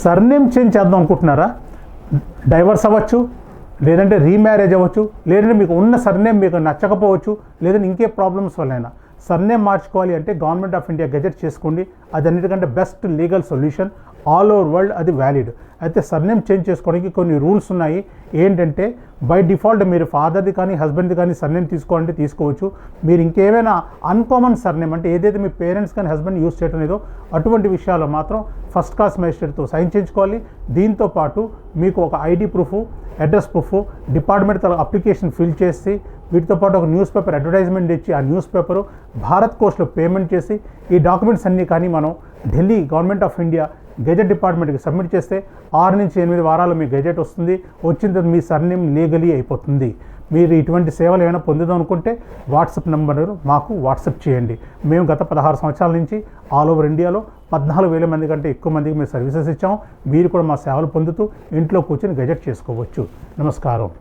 Surname change చేద్దాం అనుకుంటున్నారా? Divorce అవ్వచ్చు, లేదంటే రీమ్యారేజ్ అవ్వచ్చు, లేదంటే మీకు ఉన్న సర్నేమ్ మీకు నచ్చకపోవచ్చు, లేదంటే ఇంకే ప్రాబ్లమ్స్ వల్లైనా సర్నేమ్ మార్చుకోవాలి అంటే గవర్నమెంట్ ఆఫ్ ఇండియా గెజెట్ చేసుకోండి. అది అన్నిటికంటే best legal solution, all over world అది వ్యాలిడ్. అయితే సర్నేమ్ చేంజ్ చేసుకోవడానికి కొన్ని రూల్స్ ఉన్నాయి. ఏంటంటే బై డిఫాల్ట్ మీరు ఫాదర్ది కానీ హస్బెండ్ది కానీ సర్నేమ్ తీసుకోవాలంటే తీసుకోవచ్చు. మీరు ఇంకేమైనా అన్కామన్ సర్నేమ్ అంటే ఏదైతే మీ పేరెంట్స్ కానీ హస్బెండ్ యూస్ చేయడం లేదో అటువంటి విషయాల్లో మాత్రం ఫస్ట్ క్లాస్ మేజిస్ట్రేట్తో సైన్ చేయించుకోవాలి. దీంతోపాటు మీకు ఒక ID proof, address proof, department తల అప్లికేషన్ ఫిల్ చేసి వీటితో పాటు ఒక న్యూస్ పేపర్ అడ్వర్టైజ్మెంట్ ఇచ్చి ఆ న్యూస్ పేపరు భారత్ కోస్ట్లో పేమెంట్ చేసి ఈ డాక్యుమెంట్స్ అన్నీ కానీ మనం Delhi government of India gazette డిపార్ట్మెంట్కి సబ్మిట్ చేస్తే 6 నుంచి 8 వారాలు మీ గెజెట్ వస్తుంది. వచ్చిన తర్వాత మీ సర్నేమ్ లీగలీ అయిపోతుంది. మీరు ఇటువంటి సేవలు ఏమైనా పొందుదాం అనుకుంటే వాట్సాప్ నెంబర్ మాకు వాట్సాప్ చేయండి. మేము గత 16 సంవత్సరాల నుంచి ఆల్ ఓవర్ ఇండియాలో 14,000 మంది కంటే ఎక్కువ మందికి మేము సర్వీసెస్ ఇచ్చాము. మీరు కూడా మా సేవలు పొందుతూ ఇంట్లో కూర్చొని గెజెట్ చేసుకోవచ్చు. నమస్కారం.